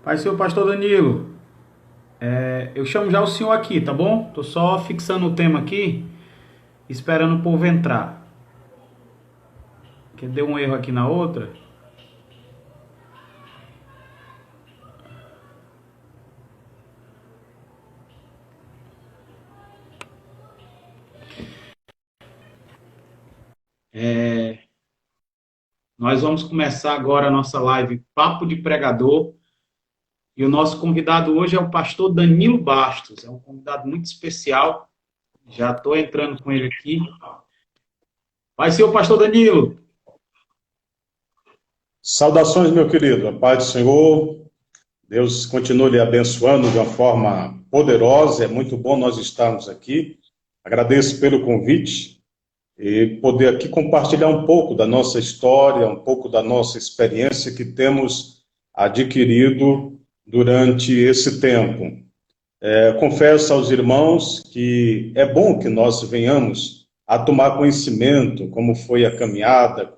Pai, senhor pastor Danilo, eu chamo já o senhor aqui, tá bom? Tô só fixando o tema aqui, esperando o povo entrar. Que deu um erro aqui na outra. Nós vamos começar agora a nossa live Papo de Pregador. E o nosso convidado hoje é o pastor Danilo Bastos. É um convidado muito especial. Já estou entrando com ele aqui. Pai, senhor pastor Danilo. Saudações, meu querido. A paz do Senhor. Deus continue lhe abençoando de uma forma poderosa. É muito bom nós estarmos aqui. Agradeço pelo convite e poder aqui compartilhar um pouco da nossa história, um pouco da nossa experiência que temos adquirido durante esse tempo. Confesso aos irmãos que é bom que nós venhamos a tomar conhecimento como foi a caminhada,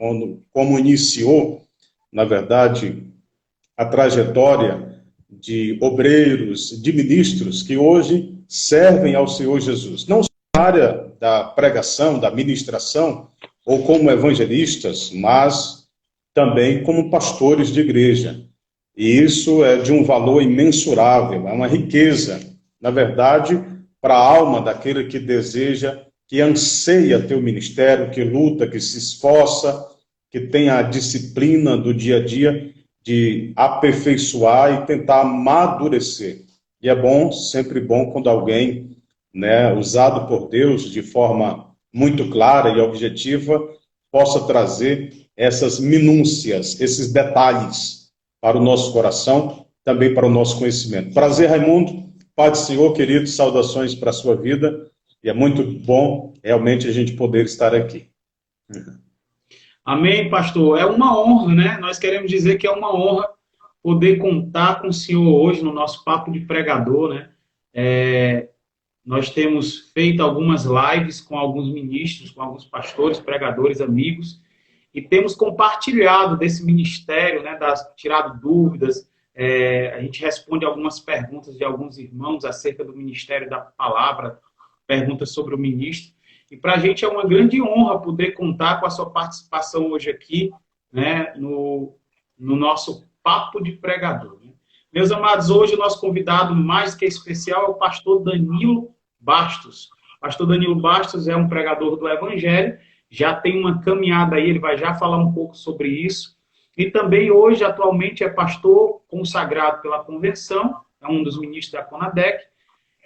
como iniciou, na verdade, a trajetória de obreiros, de ministros que hoje servem ao Senhor Jesus. Não só na área da pregação, da ministração, ou como evangelistas, mas também como pastores de igreja. E isso é de um valor imensurável, é uma riqueza, na verdade, para a alma daquele que deseja, que anseia ter o ministério, que luta, que se esforça, que tem a disciplina do dia a dia de aperfeiçoar e tentar amadurecer. E é bom, sempre bom, quando alguém, né, usado por Deus de forma muito clara e objetiva, possa trazer essas minúcias, esses detalhes para o nosso coração, também para o nosso conhecimento. Prazer, Raimundo. Pai do Senhor, querido, saudações para a sua vida. E é muito bom, realmente, a gente poder estar aqui. Amém, pastor. É uma honra, né? Nós queremos dizer que é uma honra poder contar com o senhor hoje no nosso Papo de Pregador, né? Nós temos feito algumas lives com alguns ministros, com alguns pastores, pregadores, amigos, e temos compartilhado desse ministério, né, tirado dúvidas, a gente responde algumas perguntas de alguns irmãos acerca do ministério da palavra, perguntas sobre o ministro, e para a gente é uma grande honra poder contar com a sua participação hoje aqui, né, no nosso Papo de Pregador. Né? Meus amados, hoje o nosso convidado mais que especial é o pastor Danilo Bastos. Pastor Danilo Bastos é um pregador do Evangelho, já tem uma caminhada aí, ele vai já falar um pouco sobre isso. E também hoje, atualmente, é pastor consagrado pela Convenção, é um dos ministros da CONADEC,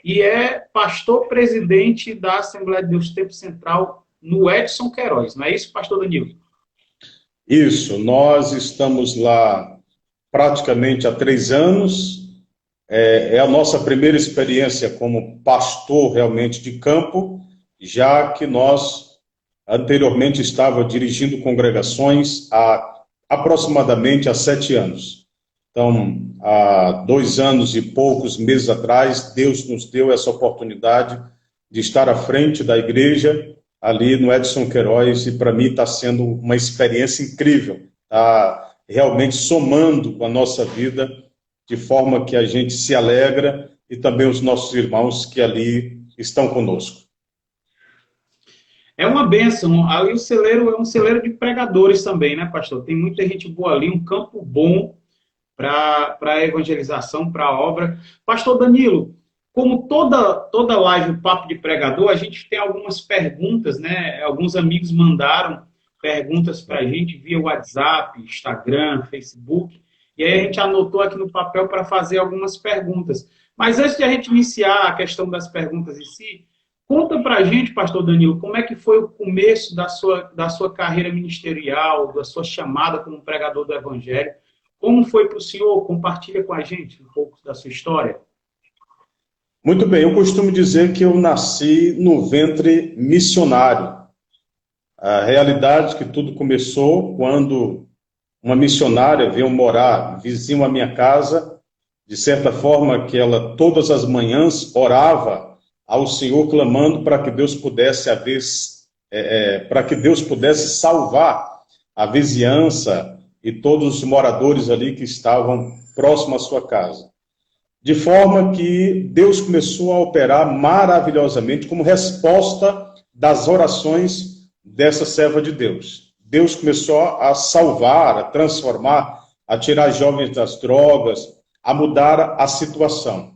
e é pastor presidente da Assembleia de Deus Tempo Central no Edson Queiroz. Não é isso, pastor Danilo? Isso, nós estamos lá praticamente há 3 anos. É a nossa primeira experiência como pastor realmente de campo, já que nós anteriormente estava dirigindo congregações há aproximadamente há 7 anos. Então, há 2 anos e poucos meses atrás, Deus nos deu essa oportunidade de estar à frente da igreja ali no Edson Queiroz, e para mim está sendo uma experiência incrível, está realmente somando com a nossa vida, de forma que a gente se alegra, e também os nossos irmãos que ali estão conosco. É uma bênção. Ali o celeiro é um celeiro de pregadores também, né, pastor? Tem muita gente boa ali, um campo bom para a evangelização, para a obra. Pastor Danilo, como toda live, o Papo de Pregador, a gente tem algumas perguntas, né? Alguns amigos mandaram perguntas para a gente via WhatsApp, Instagram, Facebook, e aí a gente anotou aqui no papel para fazer algumas perguntas. Mas antes de a gente iniciar a questão das perguntas em si, conta para a gente, pastor Danilo, como é que foi o começo da sua carreira ministerial, da sua chamada como pregador do Evangelho. Como foi para o senhor? Compartilha com a gente um pouco da sua história. Muito bem, eu costumo dizer que eu nasci no ventre missionário. A realidade é que tudo começou quando uma missionária veio morar vizinho à minha casa, de certa forma que ela todas as manhãs orava ao Senhor clamando para que Deus pudesse para que Deus pudesse salvar a vizinhança e todos os moradores ali que estavam próximo à sua casa. De forma que Deus começou a operar maravilhosamente como resposta das orações dessa serva de Deus. Deus começou a salvar, a transformar, a tirar jovens das drogas, a mudar a situação.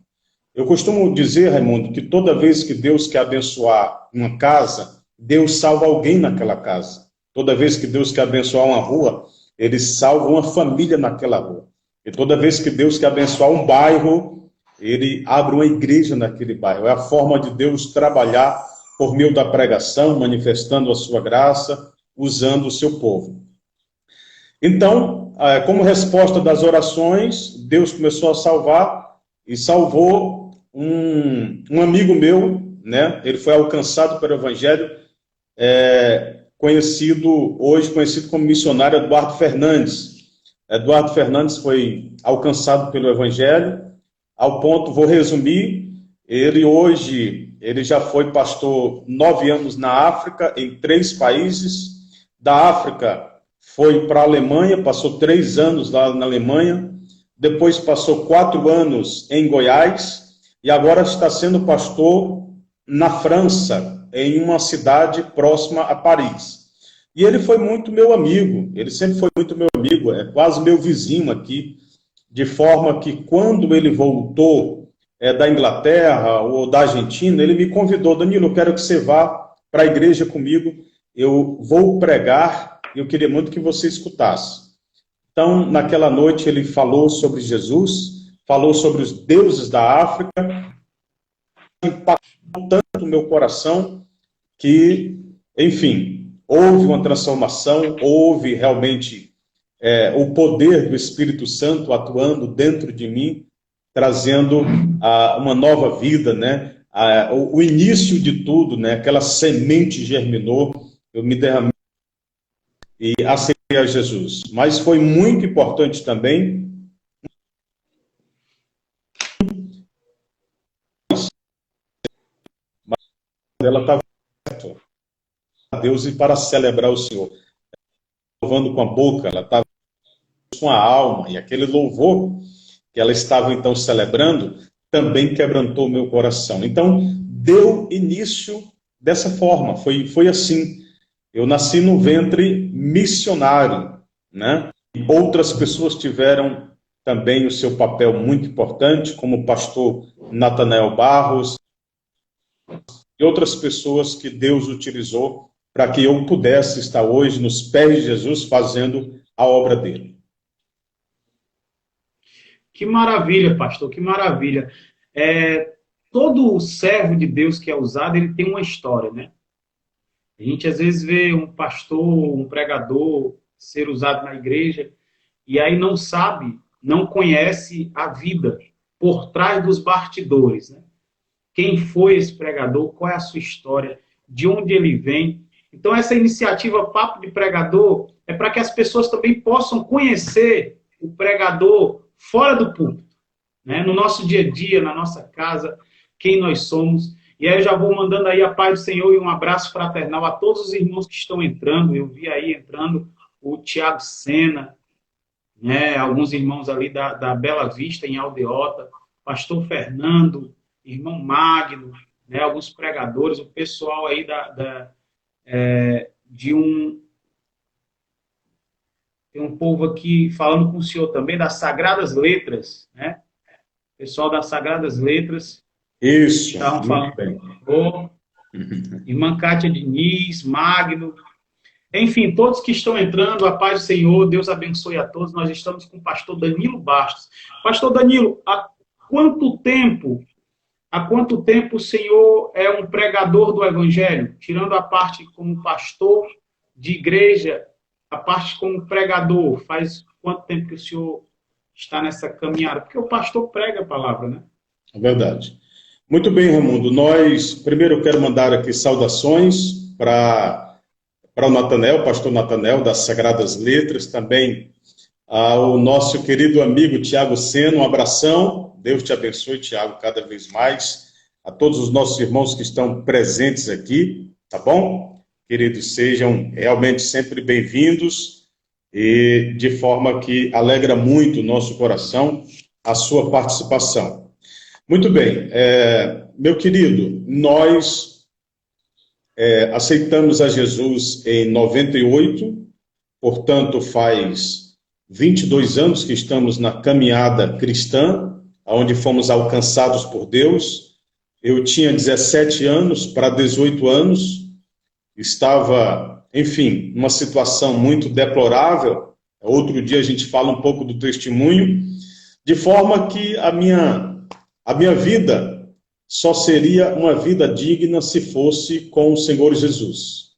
Eu costumo dizer, Raimundo, que toda vez que Deus quer abençoar uma casa, Deus salva alguém naquela casa. Toda vez que Deus quer abençoar uma rua, Ele salva uma família naquela rua. E toda vez que Deus quer abençoar um bairro, Ele abre uma igreja naquele bairro. É a forma de Deus trabalhar por meio da pregação, manifestando a sua graça, usando o seu povo. Então, como resposta das orações, Deus começou a salvar e salvou um amigo meu, né? Ele foi alcançado pelo Evangelho, hoje conhecido como missionário Eduardo Fernandes. Eduardo Fernandes foi alcançado pelo Evangelho, ao ponto, vou resumir, ele já foi pastor 9 anos na África, em 3 países. Da África foi para a Alemanha, passou 3 anos lá na Alemanha, depois passou 4 anos em Goiás, e agora está sendo pastor na França, em uma cidade próxima a Paris. E ele foi muito meu amigo, ele sempre foi muito meu amigo, é quase meu vizinho aqui, de forma que quando ele voltou da Inglaterra ou da Argentina, ele me convidou: Danilo, eu quero que você vá para a igreja comigo, eu vou pregar, eu queria muito que você escutasse. Então, naquela noite, ele falou sobre Jesus, falou sobre os deuses da África, impactou tanto o meu coração que, enfim, houve uma transformação, houve realmente o poder do Espírito Santo atuando dentro de mim, trazendo uma nova vida, né? O início de tudo, né? Aquela semente germinou, eu me derramei e aceitei a Jesus. Mas foi muito importante também ela estava a Deus e para celebrar o Senhor, louvando com a boca, ela estava com a alma, e aquele louvor que ela estava então celebrando também quebrantou o meu coração. Então, deu início dessa forma, foi assim. Eu nasci no ventre missionário, né? E outras pessoas tiveram também o seu papel muito importante, como o pastor Natanael Barros, e outras pessoas que Deus utilizou para que eu pudesse estar hoje nos pés de Jesus fazendo a obra dele. Que maravilha, pastor, que maravilha. Todo servo de Deus que é usado, ele tem uma história, né? A gente às vezes vê um pastor, um pregador ser usado na igreja e aí não sabe, não conhece a vida por trás dos bastidores, né? Quem foi esse pregador, qual é a sua história, de onde ele vem. Então essa iniciativa Papo de Pregador é para que as pessoas também possam conhecer o pregador fora do púlpito, né? No nosso dia a dia, na nossa casa, quem nós somos. E aí eu já vou mandando aí a paz do Senhor e um abraço fraternal a todos os irmãos que estão entrando. Eu vi aí entrando o Tiago Sena, né? Alguns irmãos ali da Bela Vista, em Aldeota, pastor Fernando, irmão Magno, né? Alguns pregadores, o pessoal aí tem um povo aqui falando com o senhor também, das Sagradas Letras, né? Pessoal das Sagradas Letras. Isso, estavam falando bem. Irmã Cátia Diniz, Magno, enfim, todos que estão entrando, a paz do Senhor, Deus abençoe a todos. Nós estamos com o pastor Danilo Bastos. Pastor Danilo, há quanto tempo o senhor é um pregador do Evangelho? Tirando a parte como pastor de igreja, a parte como pregador, faz quanto tempo que o senhor está nessa caminhada? Porque o pastor prega a palavra, né? É verdade. Muito bem, Raimundo. Primeiro eu quero mandar aqui saudações para o Natanael, pastor Natanael, das Sagradas Letras, também ao nosso querido amigo Tiago Sena, um abração. Deus te abençoe, Tiago, cada vez mais. A todos os nossos irmãos que estão presentes aqui, tá bom? Queridos, sejam realmente sempre bem-vindos. e de forma que alegra muito o nosso coração a sua participação. Muito bem, meu querido, nós aceitamos a Jesus em 98, portanto faz 22 anos que estamos na caminhada cristã, onde fomos alcançados por Deus. Eu tinha 17 anos para 18 anos, estava, enfim, numa situação muito deplorável. Outro dia a gente fala um pouco do testemunho, de forma que a minha vida só seria uma vida digna se fosse com o Senhor Jesus.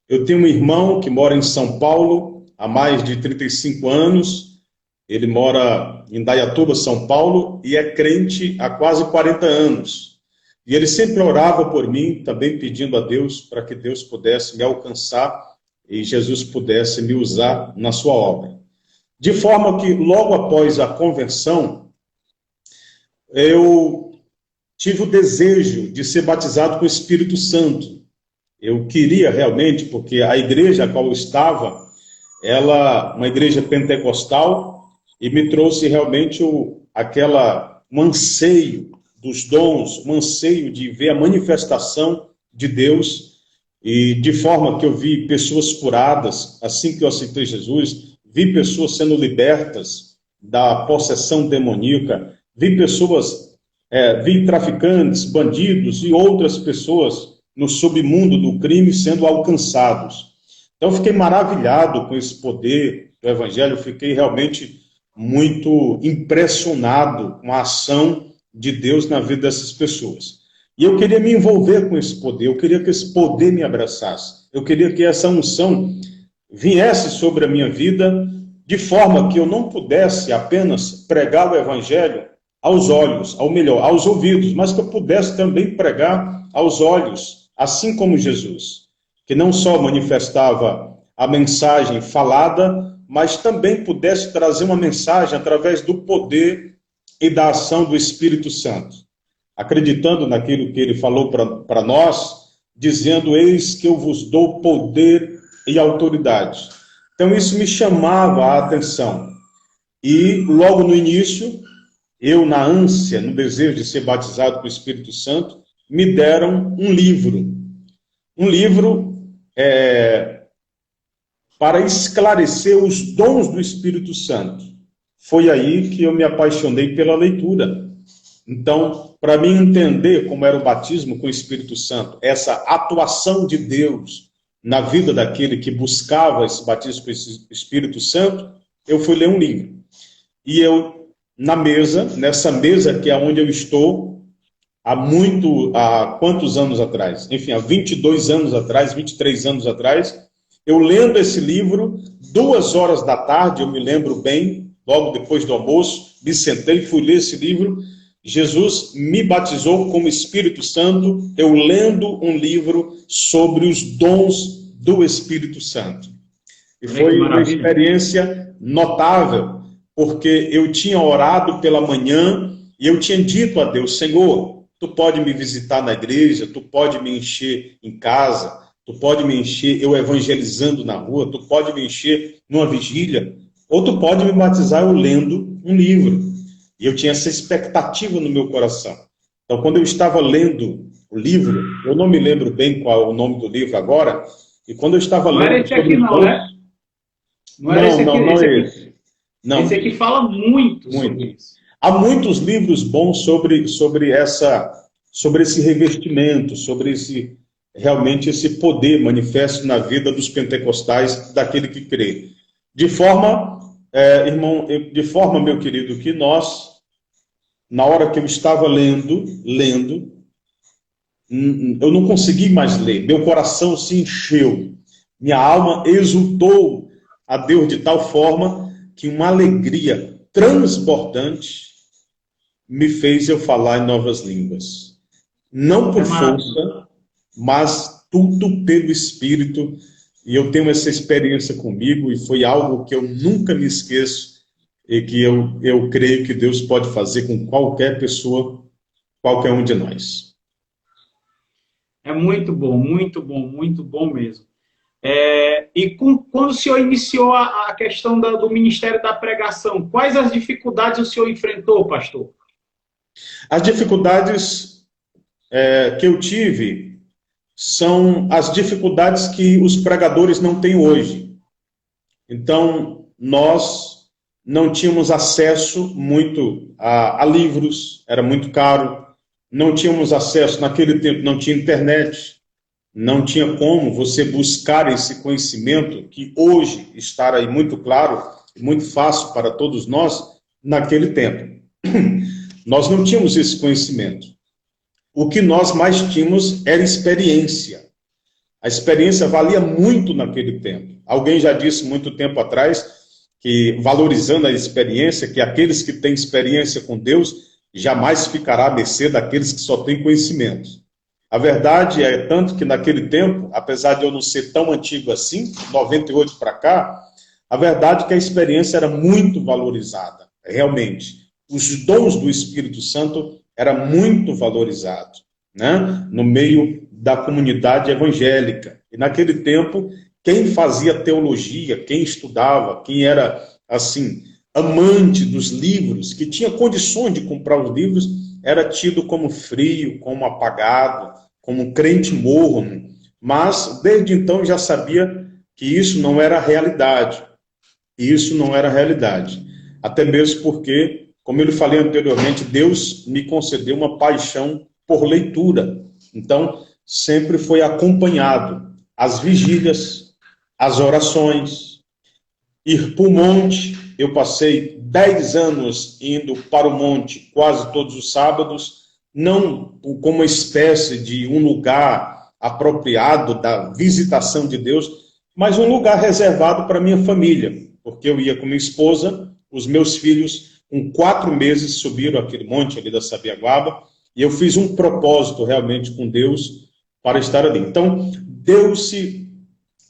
Eu tenho um irmão que mora em São Paulo há mais de 35 anos, ele mora em Indaiatuba, São Paulo, e é crente há quase 40 anos. E ele sempre orava por mim, também pedindo a Deus para que Deus pudesse me alcançar e Jesus pudesse me usar na sua obra. De forma que, logo após a conversão, eu tive o desejo de ser batizado com o Espírito Santo. Eu queria realmente, porque a igreja a qual eu estava, uma igreja pentecostal, e me trouxe realmente um anseio dos dons, um anseio de ver a manifestação de Deus, e de forma que eu vi pessoas curadas, assim que eu aceitei Jesus, vi pessoas sendo libertas da possessão demoníaca, vi traficantes, bandidos e outras pessoas no submundo do crime sendo alcançados. Então eu fiquei maravilhado com esse poder do Evangelho, eu fiquei realmente muito impressionado com a ação de Deus na vida dessas pessoas. E eu queria me envolver com esse poder, eu queria que esse poder me abraçasse, eu queria que essa unção viesse sobre a minha vida, de forma que eu não pudesse apenas pregar o Evangelho aos olhos, aos ouvidos, mas que eu pudesse também pregar aos olhos, assim como Jesus, que não só manifestava a mensagem falada, mas também pudesse trazer uma mensagem através do poder e da ação do Espírito Santo, acreditando naquilo que ele falou para nós, dizendo: eis que eu vos dou poder e autoridade. Então isso me chamava a atenção. E logo no início, eu na ânsia, no desejo de ser batizado com o Espírito Santo, me deram um livro para esclarecer os dons do Espírito Santo. Foi aí que eu me apaixonei pela leitura. Então, para mim entender como era o batismo com o Espírito Santo, essa atuação de Deus na vida daquele que buscava esse batismo com o Espírito Santo, eu fui ler um livro. E eu, nessa mesa que é onde eu estou, há quantos anos atrás? Enfim, há 22 anos atrás, 23 anos atrás, eu lendo esse livro, 2 horas da tarde, eu me lembro bem, logo depois do almoço, me sentei, fui ler esse livro. Jesus me batizou como Espírito Santo, eu lendo um livro sobre os dons do Espírito Santo. E foi uma experiência notável, porque eu tinha orado pela manhã e eu tinha dito a Deus: Senhor, tu pode me visitar na igreja, tu pode me encher em casa, tu pode me encher eu evangelizando na rua, tu pode me encher numa vigília, ou tu pode me batizar eu lendo um livro. E eu tinha essa expectativa no meu coração. Então, quando eu estava lendo o livro, eu não me lembro bem qual é o nome do livro agora, e quando eu estava lendo... Não era esse aqui não, né? Não é esse. Não. Esse aqui fala muito sobre isso. Há muitos livros bons sobre esse revestimento, sobre realmente esse poder manifesto na vida dos pentecostais, daquele que crê. De forma, meu querido, que nós, na hora que eu estava lendo, eu não consegui mais ler, meu coração se encheu, minha alma exultou a Deus de tal forma que uma alegria transbordante me fez eu falar em novas línguas. Não por força, mas tudo pelo Espírito. E eu tenho essa experiência comigo, e foi algo que eu nunca me esqueço, e que eu creio que Deus pode fazer com qualquer pessoa, qualquer um de nós. É muito bom, muito bom, muito bom mesmo. Quando o senhor iniciou a questão do ministério da pregação, quais as dificuldades o senhor enfrentou, pastor? As dificuldades que eu tive são as dificuldades que os pregadores não têm hoje. Então, nós não tínhamos acesso muito a livros, era muito caro, não tínhamos acesso, naquele tempo não tinha internet, não tinha como você buscar esse conhecimento que hoje está aí muito claro, muito fácil para todos nós, naquele tempo. Nós não tínhamos esse conhecimento. O que nós mais tínhamos era experiência. A experiência valia muito naquele tempo. Alguém já disse muito tempo atrás que, valorizando a experiência, que aqueles que têm experiência com Deus jamais ficará à mercê daqueles que só têm conhecimento. A verdade é tanto que naquele tempo, apesar de eu não ser tão antigo assim, 98 para cá, a verdade é que a experiência era muito valorizada, realmente. Os dons do Espírito Santo era muito valorizado, né? No meio da comunidade evangélica. E naquele tempo, quem fazia teologia, quem estudava, quem era, assim, amante dos livros, que tinha condições de comprar os livros, era tido como frio, como apagado, como um crente morno. Mas, desde então, já sabia que isso não era realidade. Isso não era realidade. Até mesmo porque, como eu lhe falei anteriormente, Deus me concedeu uma paixão por leitura. Então, sempre foi acompanhado as vigílias, as orações, ir para o monte. Eu passei 10 anos indo para o monte quase todos os sábados, não como uma espécie de um lugar apropriado da visitação de Deus, mas um lugar reservado para minha família, porque eu ia com minha esposa, os meus filhos, com 4 meses, subiram aquele monte ali da Sabiaguaba, e eu fiz um propósito realmente com Deus para estar ali. Então, deu-se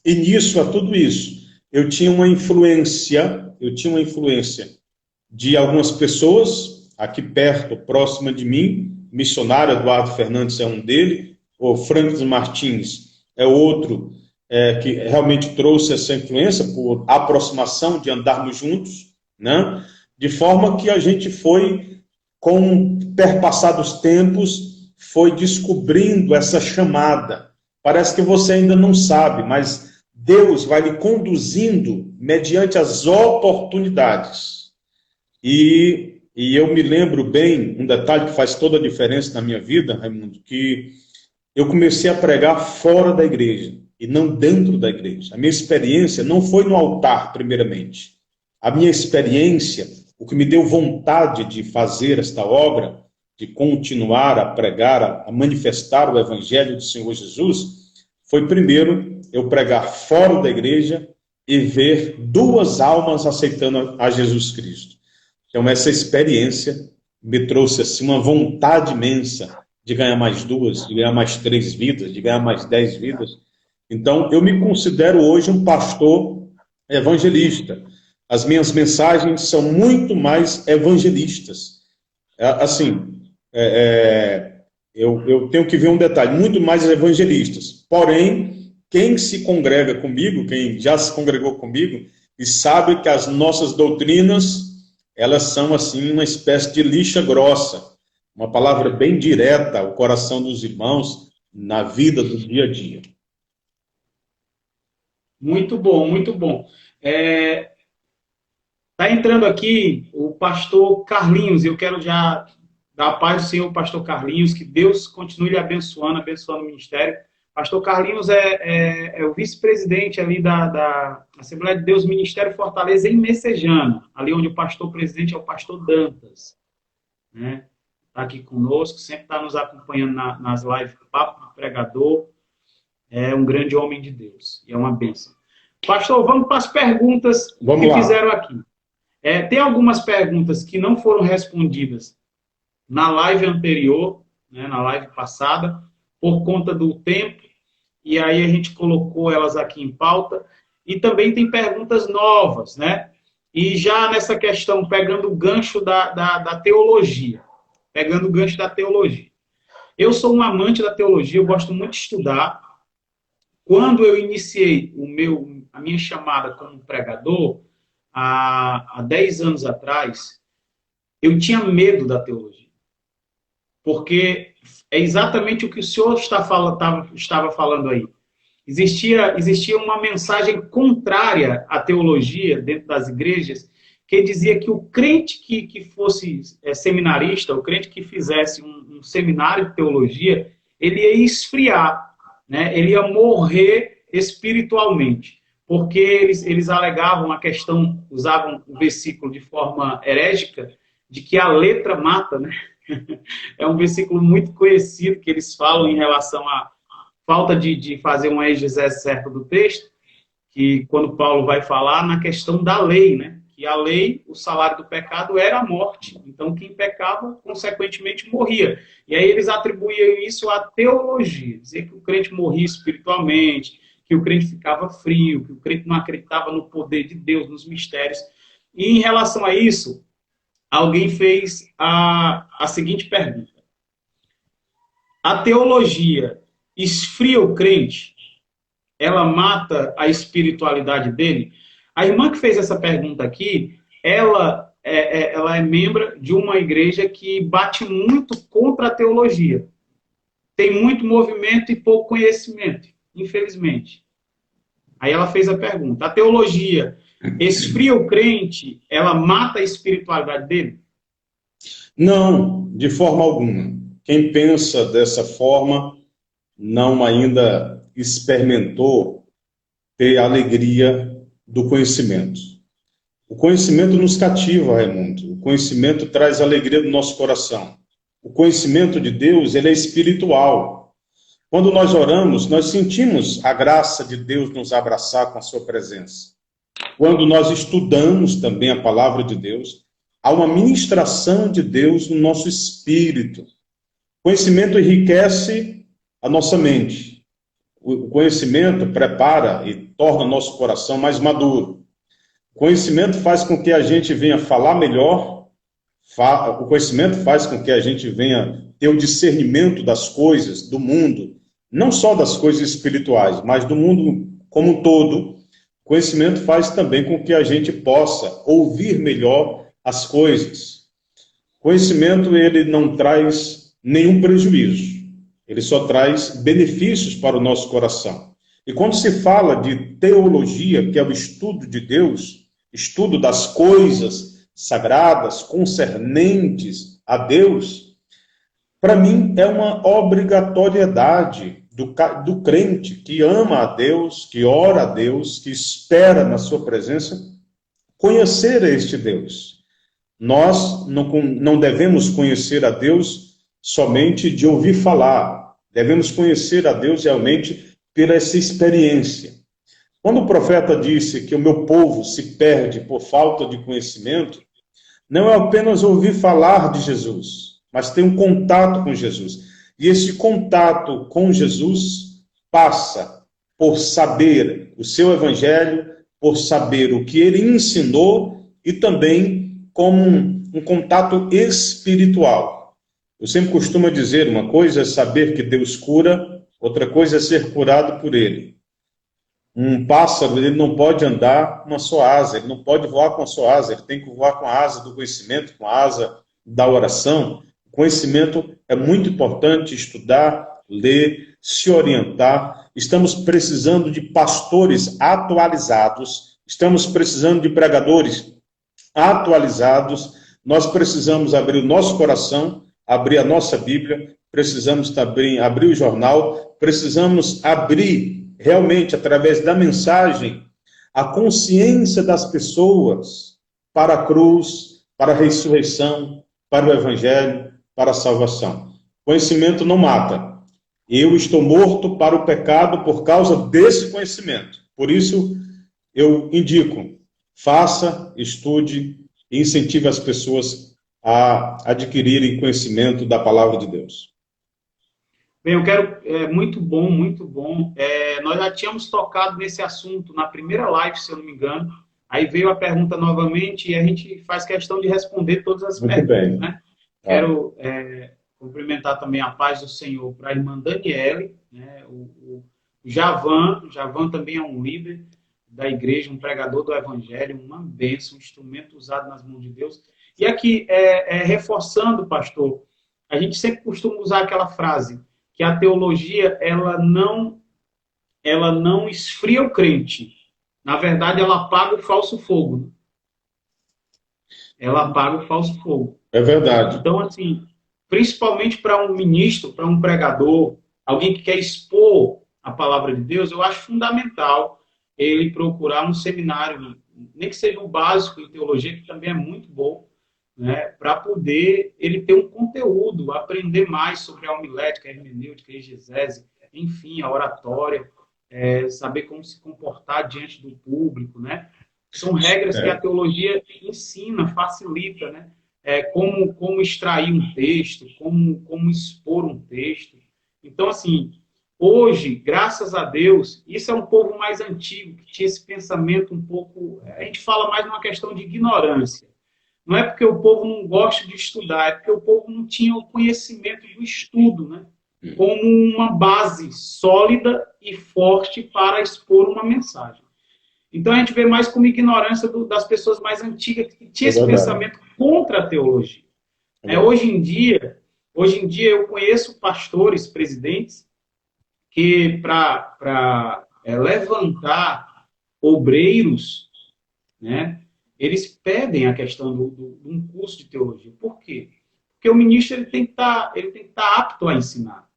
início a tudo isso. Eu tinha uma influência de algumas pessoas aqui perto, próxima de mim. Missionário Eduardo Fernandes é um dele, o Franklin Martins é outro, que realmente trouxe essa influência por aproximação de andarmos juntos, né? De forma que a gente foi, com o perpassar dos tempos, foi descobrindo essa chamada. Parece que você ainda não sabe, mas Deus vai lhe conduzindo mediante as oportunidades. E eu me lembro bem, um detalhe que faz toda a diferença na minha vida, Raimundo, que eu comecei a pregar fora da igreja e não dentro da igreja. A minha experiência não foi no altar, primeiramente. A minha experiência, o que me deu vontade de fazer esta obra, de continuar a pregar, a manifestar o evangelho do Senhor Jesus, foi primeiro eu pregar fora da igreja e ver 2 almas aceitando a Jesus Cristo. Então, essa experiência me trouxe assim, uma vontade imensa de ganhar mais 2, de ganhar mais 3 vidas, de ganhar mais 10 vidas. Então, eu me considero hoje um pastor evangelista. As minhas mensagens são muito mais evangelistas. Eu tenho que ver um detalhe, muito mais evangelistas. Porém, quem se congrega comigo, quem já se congregou comigo, e sabe que as nossas doutrinas, elas são assim uma espécie de lixa grossa, uma palavra bem direta ao coração dos irmãos na vida do dia a dia. Muito bom, muito bom. Está entrando aqui o pastor Carlinhos, eu quero já dar a paz do Senhor, pastor Carlinhos, que Deus continue lhe abençoando, abençoando o ministério. Pastor Carlinhos é o vice-presidente ali da Assembleia de Deus Ministério Fortaleza em Messejana, ali onde o pastor-presidente é o pastor Dantas, né? Está aqui conosco, sempre está nos acompanhando nas lives do Papo do Pregador, é um grande homem de Deus, e é uma bênção. Pastor, vamos para as perguntas que fizeram aqui. Tem algumas perguntas que não foram respondidas na live anterior, né, na live passada, por conta do tempo, e aí a gente colocou elas aqui em pauta, e também tem perguntas novas, né? E já nessa questão, pegando o gancho da teologia, eu sou um amante da teologia, eu gosto muito de estudar. quando eu iniciei a minha chamada como pregador, há 10 anos atrás, eu tinha medo da teologia. Porque é exatamente o que o senhor estava falando aí. Existia uma mensagem contrária à teologia dentro das igrejas, que dizia que o crente que fosse seminarista, o crente que fizesse um seminário de teologia, ele ia esfriar, né? Ele ia morrer espiritualmente, porque eles alegavam a questão, usavam o versículo de forma herégrica, de que a letra mata, né? É um versículo muito conhecido que eles falam em relação à falta de fazer uma exegese certa do texto, que quando Paulo vai falar na questão da lei, né? Que a lei, o salário do pecado era a morte. Então, quem pecava, consequentemente, morria. E aí eles atribuíam isso à teologia, dizer que o crente morria espiritualmente, que o crente ficava frio, que o crente não acreditava no poder de Deus, nos mistérios. E em relação a isso, alguém fez a seguinte pergunta: a teologia esfria o crente? Ela mata a espiritualidade dele? A irmã que fez essa pergunta aqui, ela é membro de uma igreja que bate muito contra a teologia. Tem muito movimento e pouco conhecimento, infelizmente. Aí ela fez a pergunta: a teologia esfria o crente? Ela mata a espiritualidade dele? Não, de forma alguma. Quem pensa dessa forma não ainda experimentou ter a alegria do conhecimento. O conhecimento nos cativa, Raimundo. O conhecimento traz alegria do nosso coração. O conhecimento de Deus, ele é espiritual. Quando nós oramos, nós sentimos a graça de Deus nos abraçar com a sua presença. Quando nós estudamos também a palavra de Deus, há uma ministração de Deus no nosso espírito. O conhecimento enriquece a nossa mente. O conhecimento prepara e torna o nosso coração mais maduro. O conhecimento faz com que a gente venha falar melhor. O conhecimento faz com que a gente venha ter o discernimento das coisas, do mundo, não só das coisas espirituais, mas do mundo como um todo. O conhecimento faz também com que a gente possa ouvir melhor as coisas. O conhecimento, ele não traz nenhum prejuízo. Ele só traz benefícios para o nosso coração. E quando se fala de teologia, que é o estudo de Deus, estudo das coisas sagradas, concernentes a Deus, para mim é uma obrigatoriedade do crente que ama a Deus, que ora a Deus, que espera na sua presença, conhecer este Deus. Nós não devemos conhecer a Deus somente de ouvir falar. Devemos conhecer a Deus realmente pela essa experiência. Quando o profeta disse que o meu povo se perde por falta de conhecimento, não é apenas ouvir falar de Jesus, mas ter um contato com Jesus. E esse contato com Jesus passa por saber o seu evangelho, por saber o que ele ensinou e também como um contato espiritual. Eu sempre costumo dizer, uma coisa é saber que Deus cura, outra coisa é ser curado por ele. Um pássaro, ele não pode andar com uma só asa, ele não pode voar com a sua asa, ele tem que voar com a asa do conhecimento, com a asa da oração. O conhecimento é muito importante, estudar, ler, se orientar. Estamos precisando de pastores atualizados, estamos precisando de pregadores atualizados. Nós precisamos abrir o nosso coração, abrir a nossa Bíblia, precisamos também abrir o jornal, precisamos abrir realmente, através da mensagem, a consciência das pessoas para a cruz, para a ressurreição, para o evangelho, para a salvação. Conhecimento não mata. Eu estou morto para o pecado por causa desse conhecimento. Por isso, eu indico, faça, estude e incentive as pessoas a adquirirem conhecimento da palavra de Deus. Bem, eu quero, muito bom, muito bom. Nós já tínhamos tocado nesse assunto na primeira live, se eu não me engano. Aí veio a pergunta novamente e a gente faz questão de responder todas as Muito perguntas, bem. né? Quero cumprimentar também a paz do Senhor para a irmã Daniele, né? Javan também é um líder da igreja, um pregador do evangelho, uma bênção, um instrumento usado nas mãos de Deus. E aqui, reforçando, pastor, a gente sempre costuma usar aquela frase, que a teologia, ela não esfria o crente. Na verdade, ela apaga o falso fogo. Ela apaga o falso fogo. É verdade. Então, assim, principalmente para um ministro, para um pregador, alguém que quer expor a palavra de Deus, eu acho fundamental ele procurar um seminário, nem que seja o básico em teologia, que também é muito bom, né, para poder ele ter um conteúdo, aprender mais sobre a homilética, a hermenêutica, a exegese, enfim, a oratória, saber como se comportar diante do público, né? São regras que a teologia ensina, facilita, né? Como extrair um texto, como expor um texto. Então, assim, hoje, graças a Deus, isso é um povo mais antigo, que tinha esse pensamento um pouco... A gente fala mais numa questão de ignorância. Não é porque o povo não gosta de estudar, é porque o povo não tinha o conhecimento do estudo, né? Como uma base sólida e forte para expor uma mensagem. Então a gente vê mais como ignorância das pessoas mais antigas que tinham esse pensamento contra a teologia. Hoje em dia eu conheço pastores, presidentes, que para levantar obreiros, né, eles pedem a questão de um curso de teologia. Por quê? Porque o ministro ele tem que estar apto a ensinar.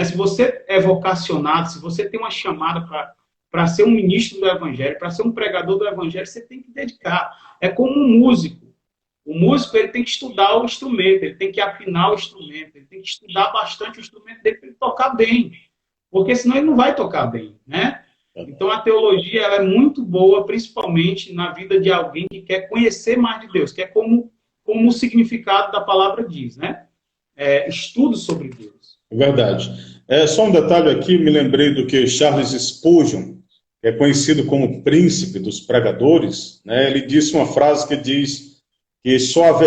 Se você é vocacionado, se você tem uma chamada para ser um ministro do evangelho, para ser um pregador do evangelho, você tem que dedicar. É como um músico. O músico ele tem que estudar o instrumento, ele tem que afinar o instrumento, ele tem que estudar bastante o instrumento dele para ele tocar bem. Porque senão ele não vai tocar bem, né? Então a teologia ela é muito boa, principalmente na vida de alguém que quer conhecer mais de Deus, que é como o significado da palavra diz, né? Estudo sobre Deus. É verdade. Só um detalhe aqui, me lembrei do que Charles Spurgeon, que é conhecido como príncipe dos pregadores, né? Ele disse uma frase que diz que só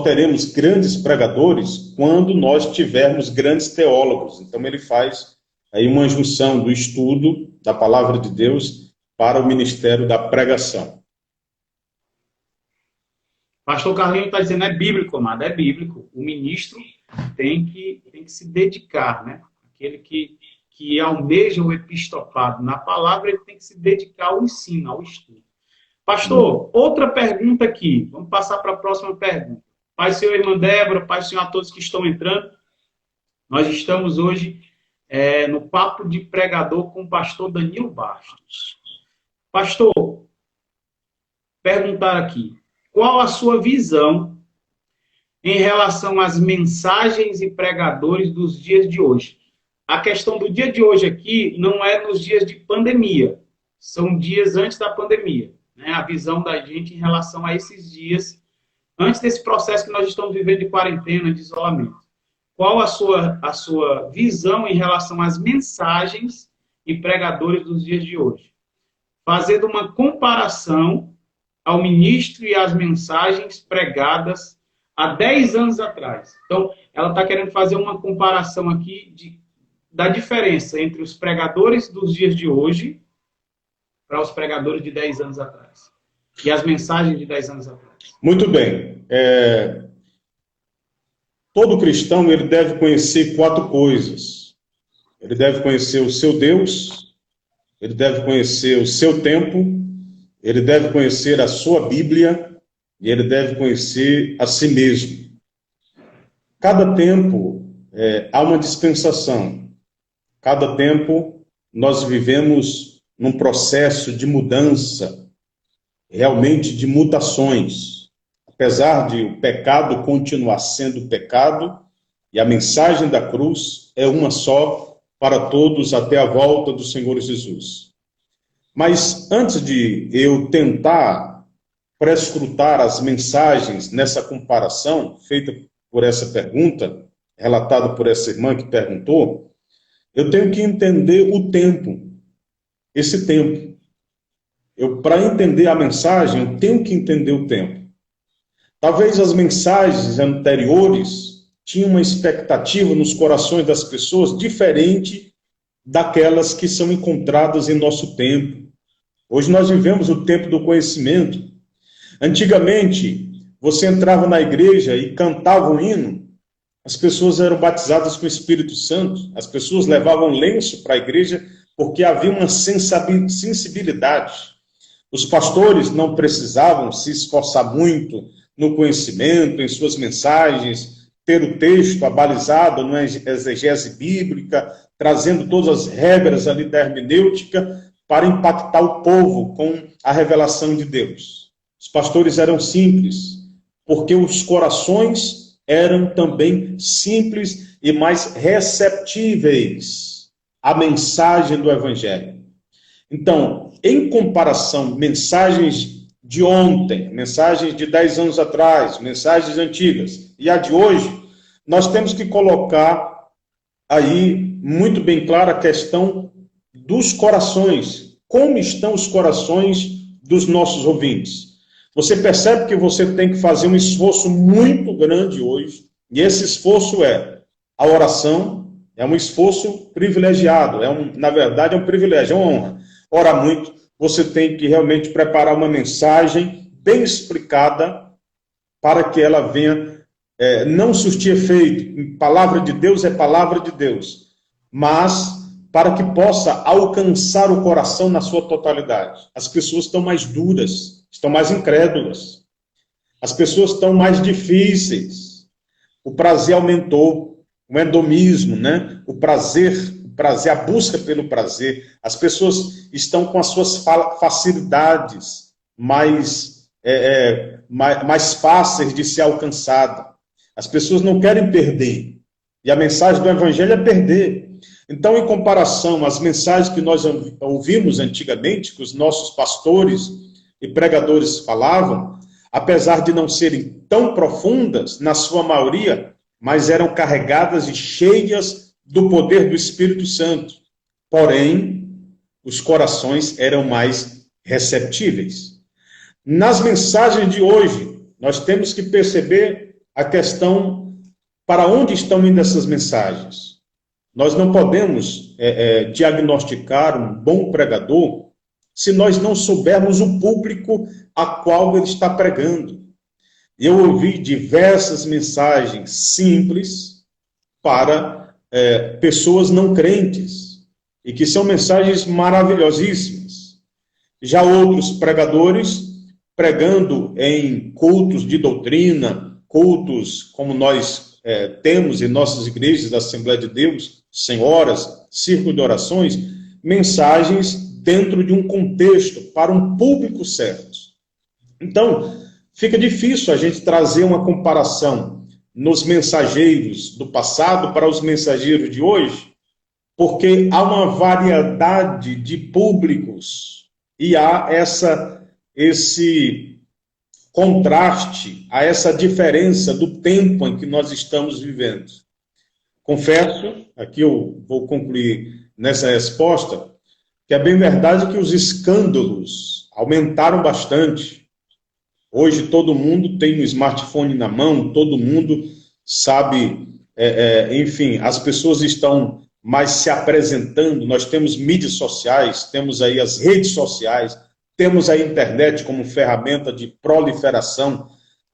teremos grandes pregadores quando nós tivermos grandes teólogos. Então ele faz aí uma junção do estudo da palavra de Deus para o ministério da pregação. Pastor Carlinhos está dizendo, é bíblico, amado, é bíblico. O ministro tem que se dedicar, né? Aquele que almeja o episcopado na palavra, ele tem que se dedicar ao ensino, ao estudo. Pastor, outra pergunta aqui. Vamos passar para a próxima pergunta. Pai, Senhor, irmã Débora, Pai, Senhor, a todos que estão entrando. Nós estamos hoje no Papo de Pregador com o pastor Danilo Bastos. Pastor, perguntar aqui. Qual a sua visão em relação às mensagens e pregadores dos dias de hoje? A questão do dia de hoje aqui não é nos dias de pandemia, são dias antes da pandemia, né? A visão da gente em relação a esses dias, antes desse processo que nós estamos vivendo de quarentena, de isolamento. Qual a sua visão em relação às mensagens e pregadores dos dias de hoje? Fazendo uma comparação ao ministro e às mensagens pregadas há 10 anos atrás. Então, ela está querendo fazer uma comparação aqui da diferença entre os pregadores dos dias de hoje para os pregadores de 10 anos atrás. E as mensagens de 10 anos atrás. Muito bem. Todo cristão ele deve conhecer 4 coisas. Ele deve conhecer o seu Deus, ele deve conhecer o seu tempo, ele deve conhecer a sua Bíblia e ele deve conhecer a si mesmo. Cada tempo há uma dispensação. Cada tempo nós vivemos num processo de mudança, realmente de mutações. Apesar de o pecado continuar sendo pecado, e a mensagem da cruz é uma só para todos até a volta do Senhor Jesus. Mas antes de eu tentar prescrutar as mensagens nessa comparação feita por essa pergunta, relatada por essa irmã que perguntou, eu tenho que entender o tempo, esse tempo. Para entender a mensagem, eu tenho que entender o tempo. Talvez as mensagens anteriores tinham uma expectativa nos corações das pessoas diferente daquelas que são encontradas em nosso tempo. Hoje nós vivemos o tempo do conhecimento. Antigamente, você entrava na igreja e cantava um hino, as pessoas eram batizadas com o Espírito Santo, as pessoas levavam lenço para a igreja porque havia uma sensibilidade. Os pastores não precisavam se esforçar muito no conhecimento, em suas mensagens, ter o texto abalizado numa exegese bíblica, trazendo todas as regras ali da hermenêutica para impactar o povo com a revelação de Deus. Os pastores eram simples, porque os corações eram também simples e mais receptíveis à mensagem do Evangelho. Então, em comparação, mensagens de ontem, mensagens de 10 anos atrás, mensagens antigas e a de hoje, nós temos que colocar aí muito bem clara a questão dos corações. Como estão os corações dos nossos ouvintes? Você percebe que você tem que fazer um esforço muito grande hoje, e esse esforço é a oração, é um esforço privilegiado, na verdade é um privilégio, é uma honra. Ora muito, você tem que realmente preparar uma mensagem bem explicada para que ela venha não surtir efeito. Palavra de Deus é palavra de Deus, mas para que possa alcançar o coração na sua totalidade. As pessoas estão mais duras, estão mais incrédulas. As pessoas estão mais difíceis. O prazer aumentou, o hedonismo, né? O prazer, a busca pelo prazer. As pessoas estão com as suas facilidades mais fáceis de ser alcançada. As pessoas não querem perder. E a mensagem do Evangelho é perder. Então, em comparação às mensagens que nós ouvimos antigamente, que os nossos pastores e pregadores falavam, apesar de não serem tão profundas, na sua maioria, mas eram carregadas e cheias do poder do Espírito Santo. Porém, os corações eram mais receptíveis. Nas mensagens de hoje, nós temos que perceber a questão para onde estão indo essas mensagens. Nós não podemos diagnosticar um bom pregador se nós não soubermos o público a qual ele está pregando. Eu ouvi diversas mensagens simples para pessoas não crentes, e que são mensagens maravilhosíssimas. Já outros pregadores pregando em cultos de doutrina, cultos como nós temos em nossas igrejas da Assembleia de Deus, senhoras, círculo de orações, mensagens dentro de um contexto, para um público certo. Então, fica difícil a gente trazer uma comparação nos mensageiros do passado para os mensageiros de hoje, porque há uma variedade de públicos e há esse contraste, há essa diferença do tempo em que nós estamos vivendo. Confesso, aqui eu vou concluir nessa resposta, que é bem verdade que os escândalos aumentaram bastante. Hoje todo mundo tem um smartphone na mão, todo mundo sabe, enfim, as pessoas estão mais se apresentando, nós temos mídias sociais, temos aí as redes sociais, temos a internet como ferramenta de proliferação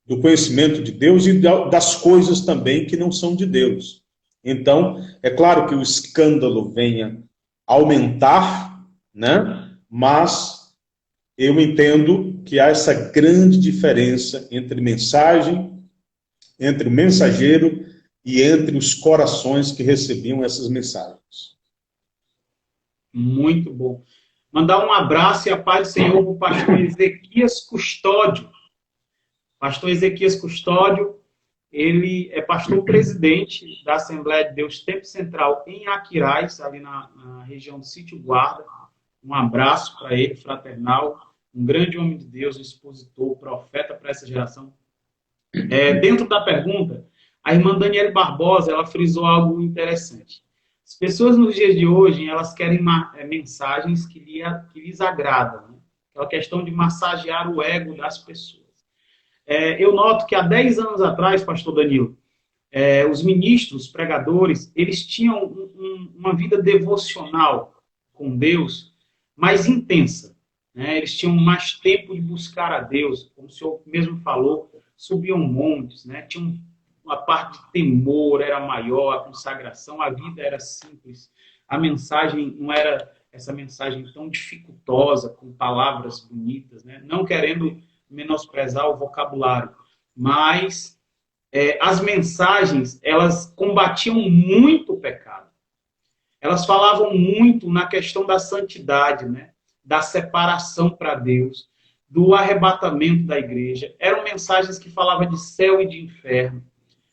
do conhecimento de Deus e das coisas também que não são de Deus. Então, é claro que o escândalo venha aumentar, né? Mas eu entendo que há essa grande diferença entre mensagem, entre o mensageiro e entre os corações que recebiam essas mensagens. Muito bom. Mandar um abraço e a paz do Senhor para o pastor Ezequias Custódio. Pastor Ezequias Custódio, ele é pastor-presidente da Assembleia de Deus Tempo Central em Aquiraz, ali na região do Sítio Guarda. Um abraço para ele, fraternal, um grande homem de Deus, um expositor, profeta para essa geração. Dentro da pergunta, a irmã Daniele Barbosa, ela frisou algo interessante. As pessoas nos dias de hoje, elas querem mensagens que lhes agradam, né? Aquela questão de massagear o ego das pessoas. Eu noto que há 10 anos atrás, pastor Danilo, os ministros, os pregadores, eles tinham uma vida devocional com Deus mais intensa, né? Eles tinham mais tempo de buscar a Deus, como o senhor mesmo falou, subiam montes, né? Tinham uma parte de temor, era maior, a consagração, a vida era simples, a mensagem não era essa mensagem tão dificultosa, com palavras bonitas, né? Não querendo menosprezar o vocabulário, mas as mensagens, elas combatiam muito o pecado. Elas falavam muito na questão da santidade, né? Da separação para Deus, do arrebatamento da igreja. Eram mensagens que falavam de céu e de inferno.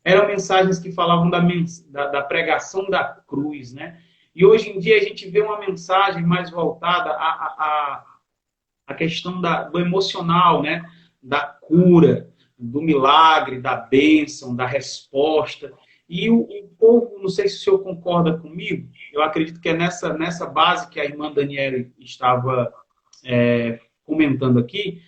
Eram mensagens que falavam da pregação da cruz, né? E hoje em dia a gente vê uma mensagem mais voltada à questão do emocional, né? Da cura, do milagre, da bênção, da resposta. E o povo, não sei se o senhor concorda comigo, eu acredito que é nessa base que a irmã Daniela estava comentando aqui,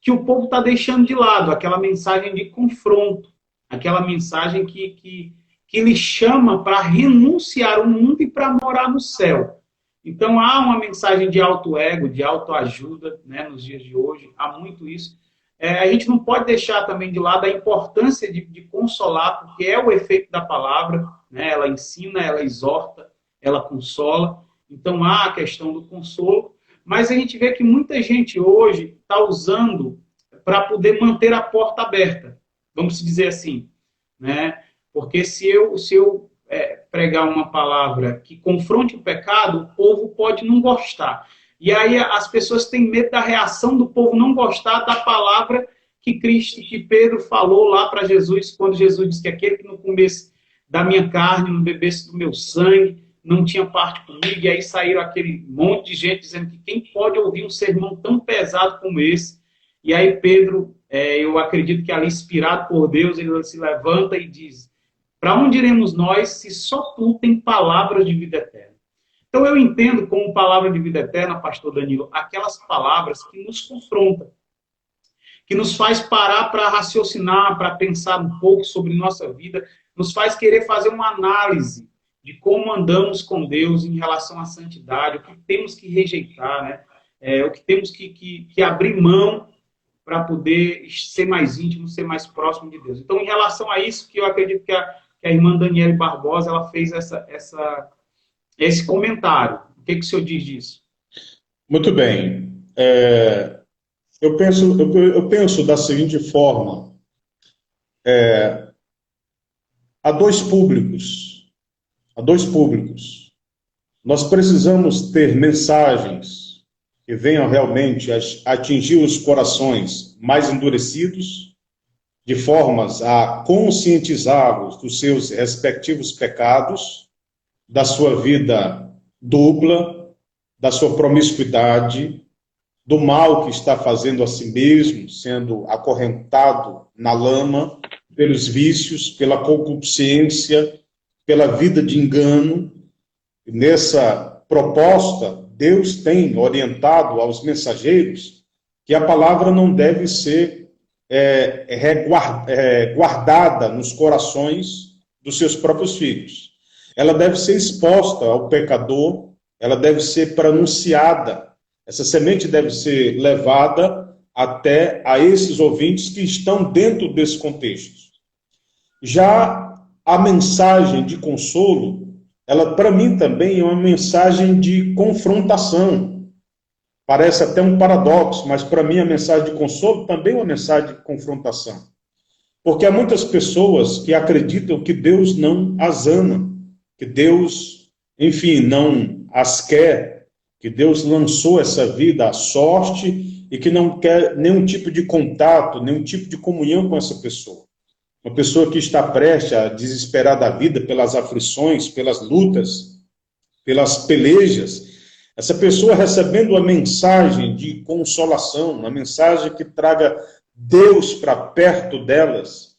que o povo está deixando de lado aquela mensagem de confronto, aquela mensagem que lhe chama para renunciar ao mundo e para morar no céu. Então há uma mensagem de auto-ego, de autoajuda, né, nos dias de hoje, há muito isso. A gente não pode deixar também de lado a importância de consolar, porque é o efeito da palavra, né? Ela ensina, ela exorta, ela consola. Então há a questão do consolo, mas a gente vê que muita gente hoje está usando para poder manter a porta aberta, vamos dizer assim, né? Porque se eu pregar uma palavra que confronte o pecado, o povo pode não gostar. E aí as pessoas têm medo da reação do povo não gostar da palavra que Pedro falou lá para Jesus, quando Jesus disse que aquele que não comesse da minha carne, não bebesse do meu sangue, não tinha parte comigo. E aí saíram aquele monte de gente dizendo que quem pode ouvir um sermão tão pesado como esse? E aí Pedro, eu acredito que ali inspirado por Deus, ele se levanta e diz: para onde iremos nós se só tu tem palavras de vida eterna? Então eu entendo como palavra de vida eterna, pastor Danilo, aquelas palavras que nos confrontam, que nos faz parar para raciocinar, para pensar um pouco sobre nossa vida, nos faz querer fazer uma análise de como andamos com Deus em relação à santidade, o que temos que rejeitar, né? O que temos que abrir mão para poder ser mais íntimo, ser mais próximo de Deus. Então, em relação a isso, que eu acredito que a irmã Daniela Barbosa ela fez esse comentário. O que o senhor diz disso? Muito bem. Eu penso da seguinte forma. Há dois públicos. Nós precisamos ter mensagens que venham realmente atingir os corações mais endurecidos, de formas a conscientizá-los dos seus respectivos pecados, da sua vida dupla, da sua promiscuidade, do mal que está fazendo a si mesmo, sendo acorrentado na lama, pelos vícios, pela concupiscência, pela vida de engano. E nessa proposta, Deus tem orientado aos mensageiros que a palavra não deve ser guardada nos corações dos seus próprios filhos. Ela deve ser exposta ao pecador, ela deve ser pronunciada. Essa semente deve ser levada até a esses ouvintes que estão dentro desse contexto. Já a mensagem de consolo, ela para mim também é uma mensagem de confrontação. Parece até um paradoxo, mas para mim a mensagem de consolo também é uma mensagem de confrontação. Porque há muitas pessoas que acreditam que Deus não as ama, que Deus, enfim, não as quer, que Deus lançou essa vida à sorte e que não quer nenhum tipo de contato, nenhum tipo de comunhão com essa pessoa. Uma pessoa que está prestes a desesperar da vida pelas aflições, pelas lutas, pelas pelejas. Essa pessoa recebendo a mensagem de consolação, uma mensagem que traga Deus para perto delas,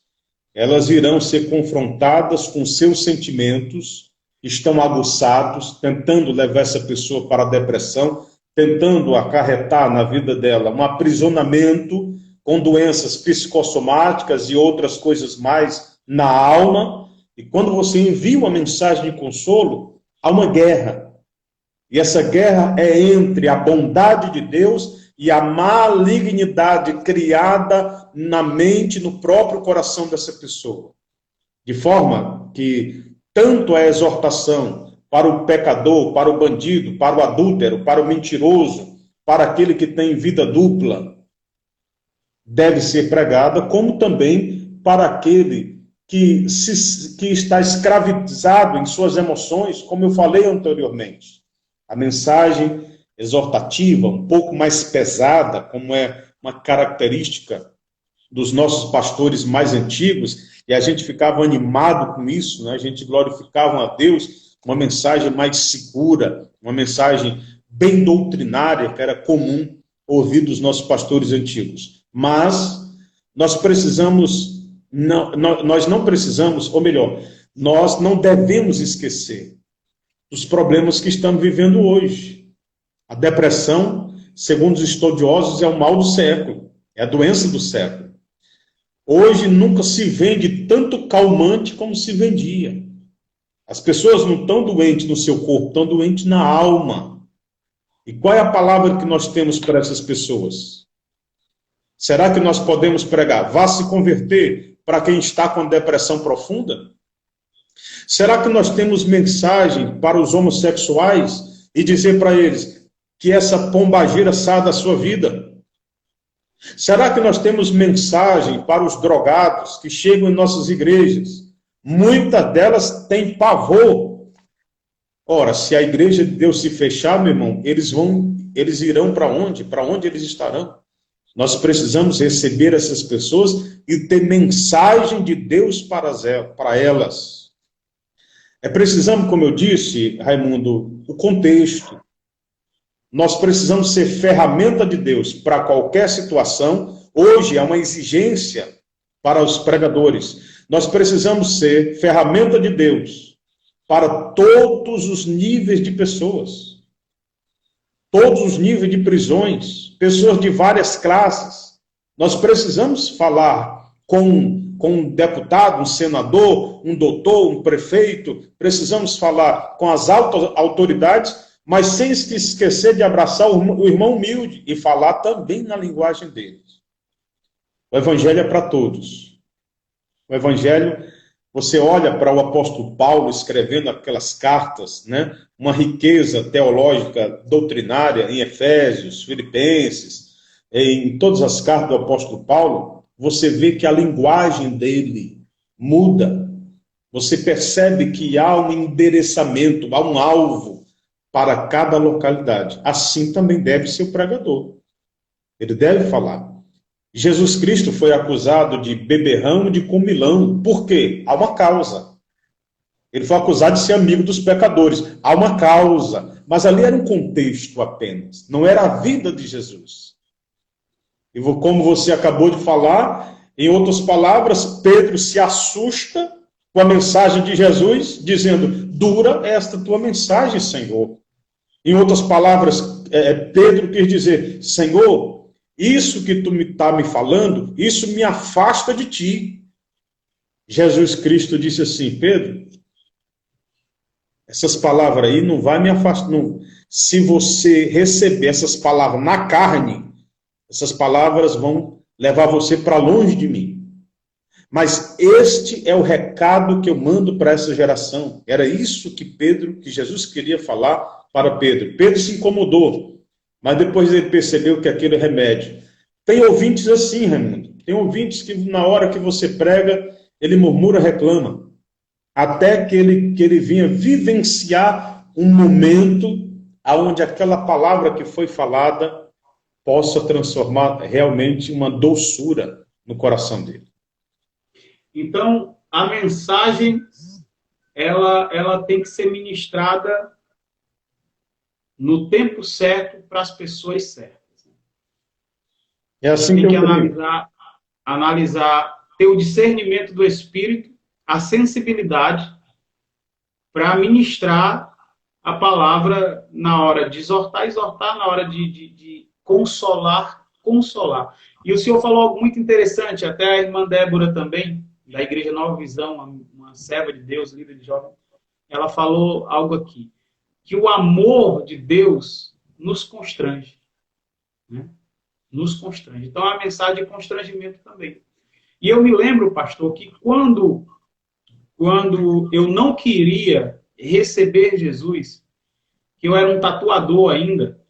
elas irão ser confrontadas com seus sentimentos, estão aguçados, tentando levar essa pessoa para a depressão, tentando acarretar na vida dela um aprisionamento com doenças psicossomáticas e outras coisas mais na alma, e quando você envia uma mensagem de consolo, há uma guerra. E essa guerra é entre a bondade de Deus e a malignidade criada na mente, no próprio coração dessa pessoa. De forma que tanto a exortação para o pecador, para o bandido, para o adúltero, para o mentiroso, para aquele que tem vida dupla, deve ser pregada, como também para aquele que está escravizado em suas emoções, como eu falei anteriormente. A mensagem exortativa, um pouco mais pesada, como é uma característica dos nossos pastores mais antigos, e a gente ficava animado com isso, né? A gente glorificava a Deus, uma mensagem mais segura, uma mensagem bem doutrinária, que era comum ouvir dos nossos pastores antigos. Mas nós não precisamos, ou melhor, nós não devemos esquecer dos problemas que estamos vivendo hoje. A depressão, segundo os estudiosos, é o mal do século, é a doença do século. Hoje nunca se vende tanto calmante como se vendia. As pessoas não estão doentes no seu corpo, estão doentes na alma. E qual é a palavra que nós temos para essas pessoas? Será que nós podemos pregar? Vá se converter para quem está com depressão profunda? Será que nós temos mensagem para os homossexuais e dizer para eles que essa pombagira saia da sua vida? Será que nós temos mensagem para os drogados que chegam em nossas igrejas? Muitas delas têm pavor. Ora, se a igreja de Deus se fechar, meu irmão, eles irão para onde? Para onde eles estarão? Nós precisamos receber essas pessoas e ter mensagem de Deus para elas. Precisamos, como eu disse, Raimundo, o contexto. Nós precisamos ser ferramenta de Deus para qualquer situação. Hoje é uma exigência para os pregadores. Nós precisamos ser ferramenta de Deus para todos os níveis de pessoas. Todos os níveis de prisões, pessoas de várias classes. Nós precisamos falar com um deputado, um senador, um doutor, um prefeito. Precisamos falar com as altas autoridades, mas sem se esquecer de abraçar o irmão humilde e falar também na linguagem deles. O evangelho é para todos. O evangelho, você olha para o apóstolo Paulo escrevendo aquelas cartas, né? Uma riqueza teológica, doutrinária em Efésios, Filipenses, em todas as cartas do apóstolo Paulo, você vê que a linguagem dele muda. Você percebe que há um endereçamento, há um alvo para cada localidade. Assim também deve ser o pregador. Ele deve falar. Jesus Cristo foi acusado de beberrão e de comilão. Por quê? Há uma causa. Ele foi acusado de ser amigo dos pecadores. Há uma causa. Mas ali era um contexto apenas. Não era a vida de Jesus. E como você acabou de falar, em outras palavras, Pedro se assusta com a mensagem de Jesus, dizendo: dura esta tua mensagem, Senhor. Em outras palavras, Pedro quis dizer: Senhor, isso que tu está me falando, isso me afasta de ti. Jesus Cristo disse assim: Pedro, essas palavras aí não vai me afastar. Não. Se você receber essas palavras na carne, essas palavras vão levar você para longe de mim. Mas este é o recado que eu mando para essa geração. Era isso que Jesus queria falar para Pedro. Pedro se incomodou, mas depois ele percebeu que aquele é remédio. Tem ouvintes assim, Raimundo. Tem ouvintes que na hora que você prega, ele murmura, reclama. Até que ele vinha vivenciar um momento onde aquela palavra que foi falada possa transformar realmente uma doçura no coração dele. Então, a mensagem, ela tem que ser ministrada no tempo certo para as pessoas certas. É assim tem que eu analisar, ter o discernimento do Espírito, a sensibilidade para ministrar a palavra na hora de exortar, na hora de consolar. E o senhor falou algo muito interessante, até a irmã Débora também, da Igreja Nova Visão, uma serva de Deus, líder de jovens, ela falou algo aqui, que o amor de Deus nos constrange, né? Nos constrange. Então, a mensagem é constrangimento também. E eu me lembro, pastor, que quando eu não queria receber Jesus, que eu era um tatuador ainda,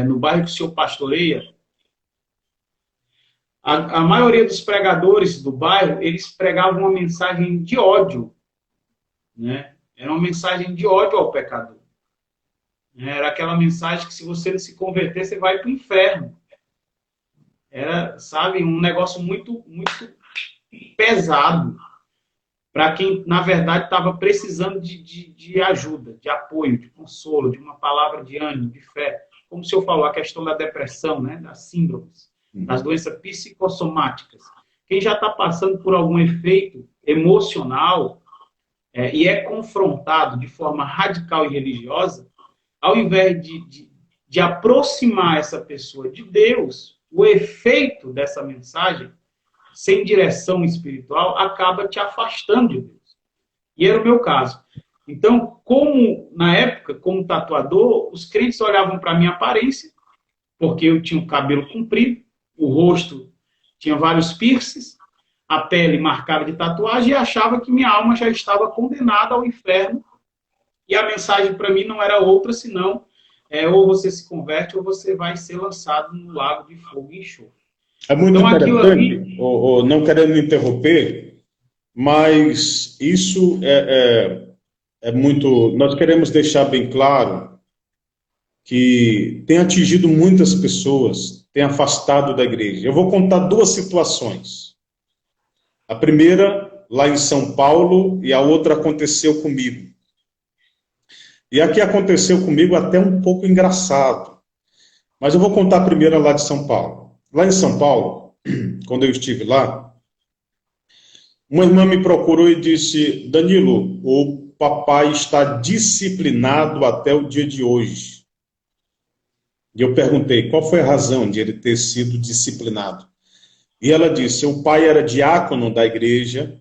no bairro que o senhor pastoreia, a maioria dos pregadores do bairro, eles pregavam uma mensagem de ódio, né? Era uma mensagem de ódio ao pecador. Era aquela mensagem que se você não se converter, você vai para o inferno. Era, sabe, um negócio muito, muito pesado para quem, na verdade, estava precisando de ajuda, de apoio, de consolo, de uma palavra de ânimo, de fé. Como o senhor falou, a questão da depressão, né, das síndromes, das doenças psicossomáticas. Quem já está passando por algum efeito emocional e é confrontado de forma radical e religiosa, ao invés de aproximar essa pessoa de Deus, o efeito dessa mensagem, sem direção espiritual, acaba te afastando de Deus. E era o meu caso. Então, como na época, como tatuador, os crentes olhavam para a minha aparência, porque eu tinha o cabelo comprido, o rosto tinha vários piercings, a pele marcada de tatuagem, e achava que minha alma já estava condenada ao inferno. E a mensagem para mim não era outra, senão ou você se converte ou você vai ser lançado no lago de fogo e enxofre. É muito então, interessante, não querendo me interromper, mas isso é muito... Nós queremos deixar bem claro que tem atingido muitas pessoas, tem afastado da igreja. Eu vou contar duas situações. A primeira, lá em São Paulo, e a outra aconteceu comigo. E aqui aconteceu comigo até um pouco engraçado. Mas eu vou contar a primeira lá de São Paulo. Lá em São Paulo, quando eu estive lá, uma irmã me procurou e disse: Danilo, o papai está disciplinado até o dia de hoje. E eu perguntei, qual foi a razão de ele ter sido disciplinado? E ela disse, o pai era diácono da igreja,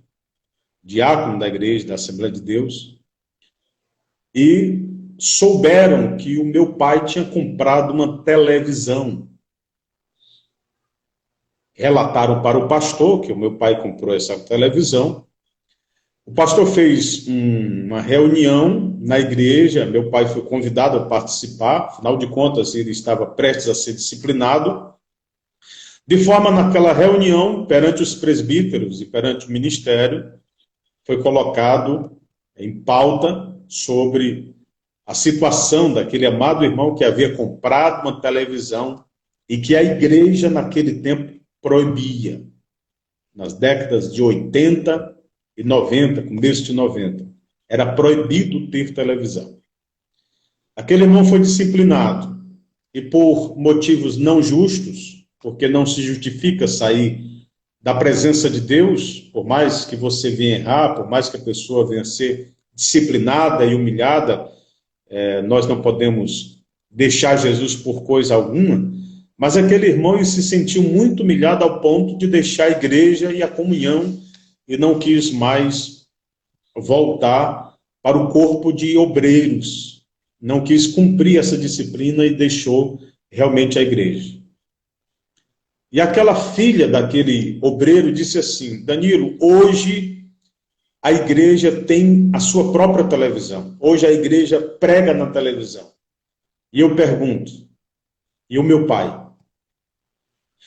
da Assembleia de Deus, e souberam que o meu pai tinha comprado uma televisão. Relataram para o pastor que o meu pai comprou essa televisão. O pastor fez uma reunião na igreja, meu pai foi convidado a participar, afinal de contas ele estava prestes a ser disciplinado, de forma naquela reunião, perante os presbíteros e perante o ministério, foi colocado em pauta sobre a situação daquele amado irmão que havia comprado uma televisão e que a igreja naquele tempo proibia, nas décadas de 80 e 90, começo de 90, era proibido ter televisão. Aquele irmão foi disciplinado e por motivos não justos, porque não se justifica sair da presença de Deus, por mais que você venha errar, por mais que a pessoa venha ser disciplinada e humilhada, nós não podemos deixar Jesus por coisa alguma, mas aquele irmão se sentiu muito humilhado ao ponto de deixar a igreja e a comunhão e não quis mais voltar para o corpo de obreiros, não quis cumprir essa disciplina e deixou realmente a igreja. E aquela filha daquele obreiro disse assim, Danilo, hoje a igreja tem a sua própria televisão, hoje a igreja prega na televisão. E eu pergunto, e o meu pai?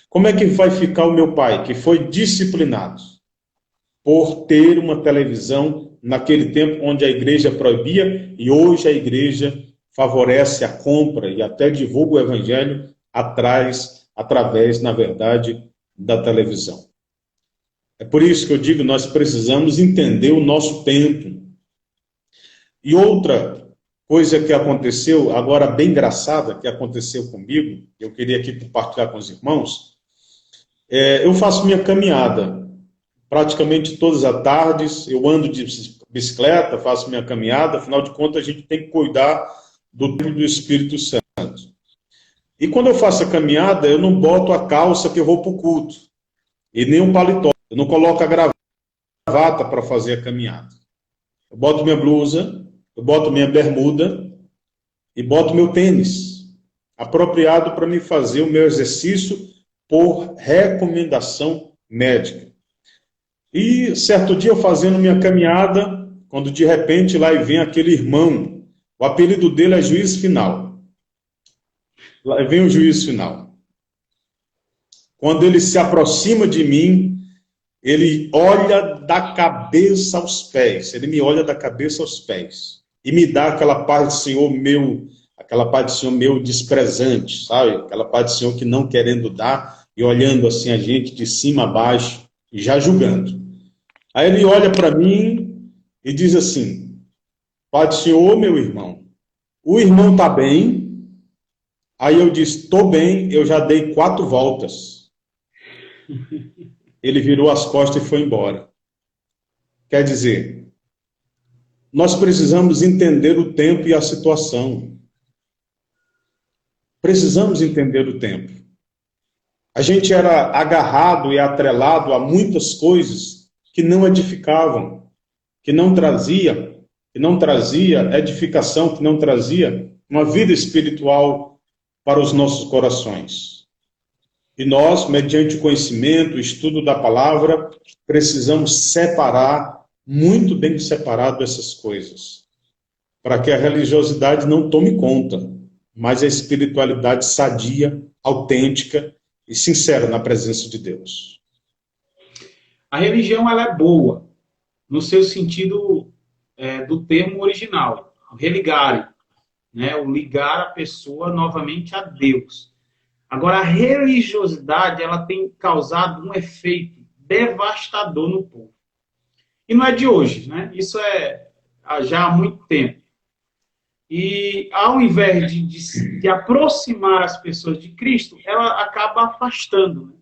Como é que vai ficar o meu pai, que foi disciplinado por ter uma televisão naquele tempo onde a igreja proibia e hoje a igreja favorece a compra e até divulga o evangelho através, na verdade, da televisão. É por isso que eu digo, nós precisamos entender o nosso tempo. E outra coisa que aconteceu, agora bem engraçada, que aconteceu comigo, eu queria aqui compartilhar com os irmãos, eu faço minha caminhada, praticamente todas as tardes, eu ando de bicicleta, faço minha caminhada, afinal de contas a gente tem que cuidar do templo do Espírito Santo. E quando eu faço a caminhada, eu não boto a calça que eu vou para o culto, e nem um paletó. Eu não coloco a gravata para fazer a caminhada. Eu boto minha blusa, eu boto minha bermuda e boto meu tênis, apropriado para me fazer o meu exercício por recomendação médica. E certo dia eu fazendo minha caminhada, quando de repente lá vem aquele irmão, o apelido dele é Juiz Final. Lá vem o Juiz Final. Quando ele se aproxima de mim, ele olha da cabeça aos pés. Ele me olha da cabeça aos pés. E me dá aquela paz do Senhor meu, aquela paz do Senhor meu desprezante, sabe? Aquela paz do Senhor que não querendo dar e olhando assim a gente de cima a baixo e já julgando. Aí ele olha para mim e diz assim: paz do Senhor, meu irmão. O irmão está bem? Aí eu disse: estou bem, eu já dei 4 voltas. Ele virou as costas e foi embora. Quer dizer, nós precisamos entender o tempo e a situação. Precisamos entender o tempo. A gente era agarrado e atrelado a muitas coisas que não edificavam, que não trazia edificação, que não trazia uma vida espiritual para os nossos corações. E nós, mediante o conhecimento, o estudo da palavra, precisamos separar, muito bem separado essas coisas, para que a religiosidade não tome conta, mas a espiritualidade sadia, autêntica e sincera na presença de Deus. A religião ela é boa, no seu sentido do termo original, o religare, né? O ligar a pessoa novamente a Deus. Agora, a religiosidade ela tem causado um efeito devastador no povo. E não é de hoje, né? Isso é já há muito tempo. E ao invés de aproximar as pessoas de Cristo, ela acaba afastando, né?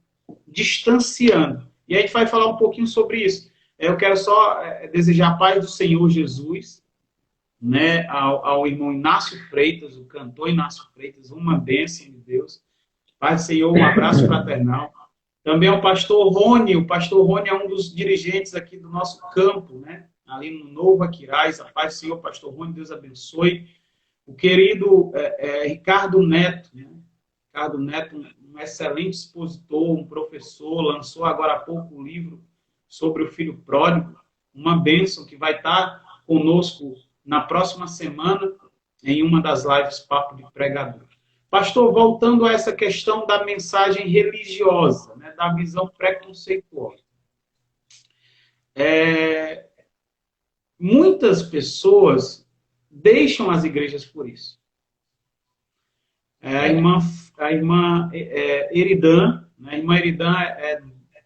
Distanciando. E a gente vai falar um pouquinho sobre isso. Eu quero só desejar a paz do Senhor Jesus, né, ao irmão Inácio Freitas, o cantor Inácio Freitas, uma bênção de Deus. Paz do Senhor, um abraço fraternal. Também ao pastor Rony. O pastor Rony é um dos dirigentes aqui do nosso campo, né? Ali no Novo Aquiraz. A paz do Senhor, pastor Rony, Deus abençoe. O querido Ricardo Neto, né? Ricardo Neto, um excelente expositor, um professor, lançou agora há pouco o livro sobre o filho pródigo. Uma bênção que vai estar conosco na próxima semana em uma das lives Papo de Pregador. Pastor, voltando a essa questão da mensagem religiosa, né, da visão preconceituosa. Muitas pessoas deixam as igrejas por isso. A irmã Eridan, né, a irmã Eridan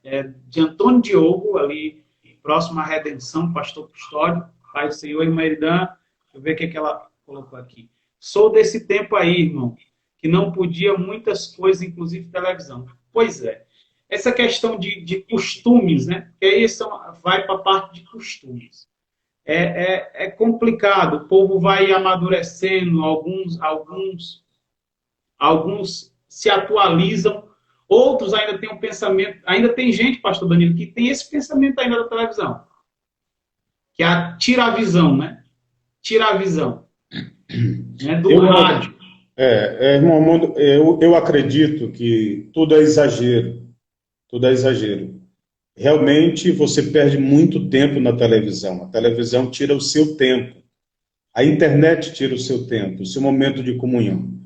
é de Antônio Diogo, ali próximo à Redenção, pastor Custódio, Pai do Senhor, a irmã Eridan, deixa eu ver o que ela colocou aqui. Sou desse tempo aí, irmão, que não podia muitas coisas, inclusive televisão. Pois é. Essa questão de costumes, né? Porque aí vai para a parte de costumes. É complicado. O povo vai amadurecendo, alguns se atualizam, outros ainda têm um pensamento. Ainda tem gente, pastor Danilo, que tem esse pensamento ainda da televisão. Que é tira a visão, né? Tira a visão. Né? Do rádio. Irmão, eu acredito que tudo é exagero. Tudo é exagero. Realmente você perde muito tempo na televisão. A televisão tira o seu tempo. A internet tira o seu tempo, o seu momento de comunhão.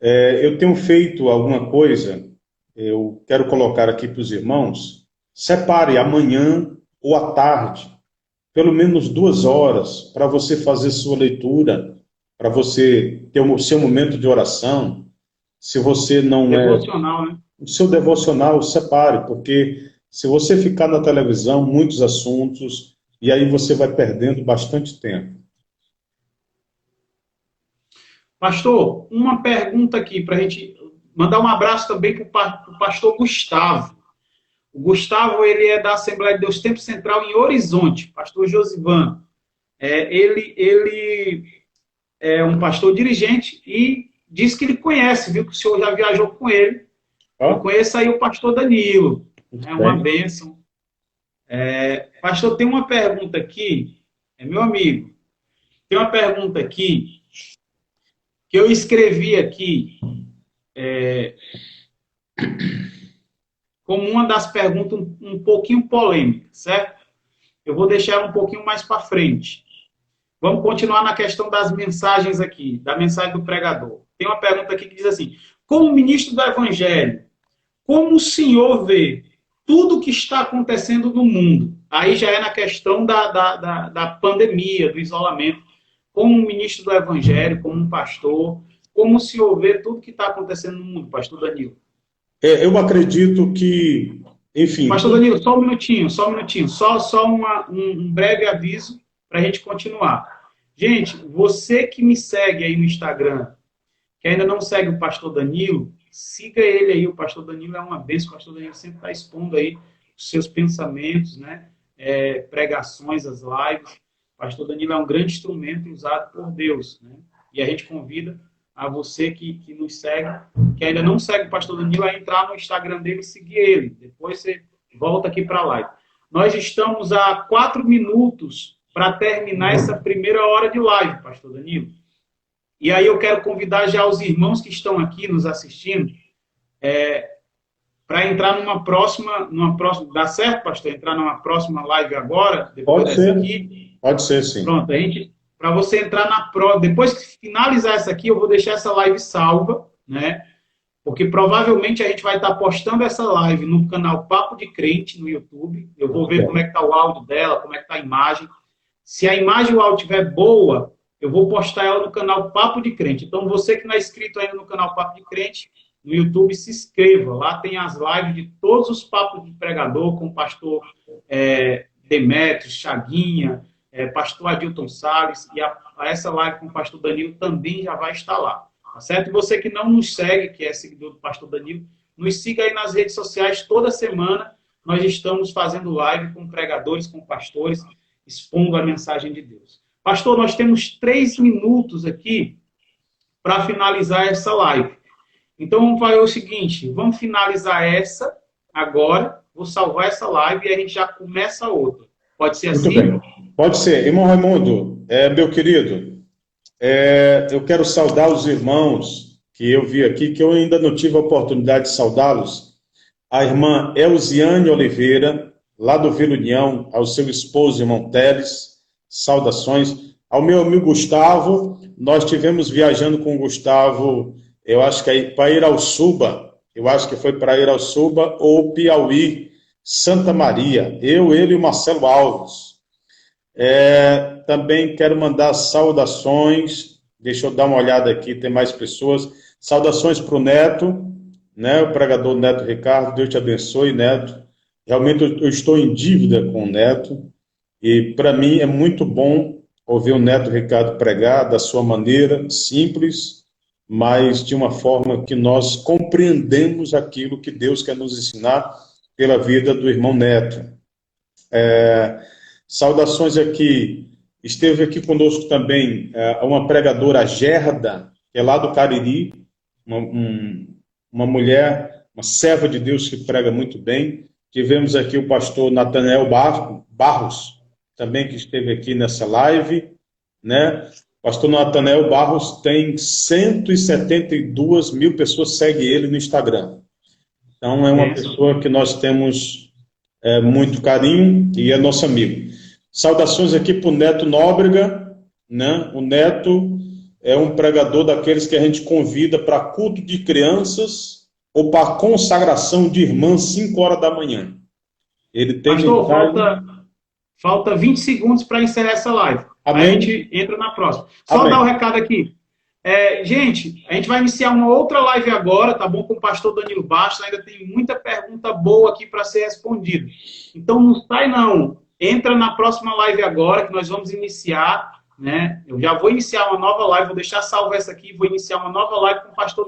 Eu tenho feito alguma coisa, eu quero colocar aqui para os irmãos, separe amanhã ou à tarde, pelo menos 2 horas, para você fazer sua leitura, para você ter o seu momento de oração. Se você não devocional, né? O seu devocional, separe, porque se você ficar na televisão, muitos assuntos, e aí você vai perdendo bastante tempo. Pastor, uma pergunta aqui para a gente mandar um abraço também para o pastor Gustavo. O Gustavo, ele é da Assembleia de Deus Tempo Central em Horizonte, pastor Josivan. Ele é um pastor dirigente e diz que ele conhece, viu? Que o senhor já viajou com ele. Eu conheço aí o pastor Danilo. É uma bênção. Pastor, tem uma pergunta aqui, meu amigo, tem uma pergunta aqui que eu escrevi aqui como uma das perguntas um pouquinho polêmicas, certo? Eu vou deixar um pouquinho mais para frente. Vamos continuar na questão das mensagens aqui, da mensagem do pregador. Tem uma pergunta aqui que diz assim: como ministro do Evangelho, como o senhor vê tudo o que está acontecendo no mundo? Aí já é na questão da pandemia, do isolamento. Como um ministro do Evangelho, como um pastor, como o senhor vê tudo que está acontecendo no mundo, pastor Danilo? Eu acredito que, enfim... Pastor Danilo, só um minutinho, só um breve aviso para a gente continuar. Gente, você que me segue aí no Instagram, que ainda não segue o pastor Danilo, siga ele aí, o pastor Danilo é uma bênção, o pastor Danilo sempre está expondo aí os seus pensamentos, né? Pregações, as lives. O pastor Danilo é um grande instrumento usado por Deus, né? E a gente convida a você que nos segue, que ainda não segue o pastor Danilo, a entrar no Instagram dele e seguir ele. Depois você volta aqui para a live. Nós estamos a 4 minutos para terminar essa primeira hora de live, pastor Danilo. E aí eu quero convidar já os irmãos que estão aqui nos assistindo para entrar numa próxima... Dá certo, pastor? Entrar numa próxima live agora? Depois Pode dessa ser. aqui? Pode ser, sim. Pronto, para você entrar na próxima... Depois que finalizar essa aqui, eu vou deixar essa live salva, né? Porque provavelmente a gente vai estar postando essa live no canal Papo de Crente, no YouTube. Eu vou ver como é que está o áudio dela, como é que está a imagem. Se a imagem e o áudio estiver boa, eu vou postar ela no canal Papo de Crente. Então, você que não é inscrito ainda no canal Papo de Crente, no YouTube, se inscreva. Lá tem as lives de todos os papos de pregador, com o pastor Demétrios, Chaguinha, pastor Adilton Salles, e essa live com o pastor Danilo também já vai estar lá. Tá certo? E você que não nos segue, que é seguidor do pastor Danilo, nos siga aí nas redes sociais. Toda semana nós estamos fazendo live com pregadores, com pastores, expondo a mensagem de Deus. Pastor, nós temos 3 minutos aqui para finalizar essa live. Então, vamos fazer o seguinte, vamos finalizar essa agora, vou salvar essa live e a gente já começa a outra. Pode ser assim? Muito bem. Pode ser. Irmão Raimundo, meu querido, eu quero saudar os irmãos que eu vi aqui, que eu ainda não tive a oportunidade de saudá-los. A irmã Elziane Oliveira, lá do Vila União, ao seu esposo, irmão Teles, saudações. Ao meu amigo Gustavo, nós tivemos viajando com o Gustavo, eu acho que para Irauçuba, ou Piauí, Santa Maria, ele e o Marcelo Alves. Também quero mandar saudações, deixa eu dar uma olhada aqui, tem mais pessoas. Saudações para o Neto, né, o pregador Neto Ricardo, Deus te abençoe, Neto. Realmente eu estou em dívida com o Neto, e para mim é muito bom ouvir o Neto Ricardo pregar da sua maneira, simples, mas de uma forma que nós compreendemos aquilo que Deus quer nos ensinar pela vida do irmão Neto. Saudações aqui, esteve aqui conosco também uma pregadora, Gerda, que é lá do Cariri, uma mulher, uma serva de Deus que prega muito bem. Tivemos aqui o pastor Natanael Barros, também que esteve aqui nessa live, né? O pastor Natanael Barros tem 172 mil pessoas que seguem ele no Instagram. Então é uma pessoa que nós temos muito carinho e é nosso amigo. Saudações aqui para o Neto Nóbrega, né? O Neto é um pregador daqueles que a gente convida para culto de crianças ou para consagração de irmãs 5 horas da manhã. Ele tem Pastor, falta 20 segundos para encerrar essa live. Amém. Aí a gente entra na próxima. Só dar o recado aqui. Gente, a gente vai iniciar uma outra live agora, tá bom? Com o pastor Danilo Bastos. Ainda tem muita pergunta boa aqui para ser respondida. Então não sai não. Entra na próxima live agora, que nós vamos iniciar, né? Eu já vou iniciar uma nova live, vou deixar salvo essa aqui, vou iniciar uma nova live com o pastor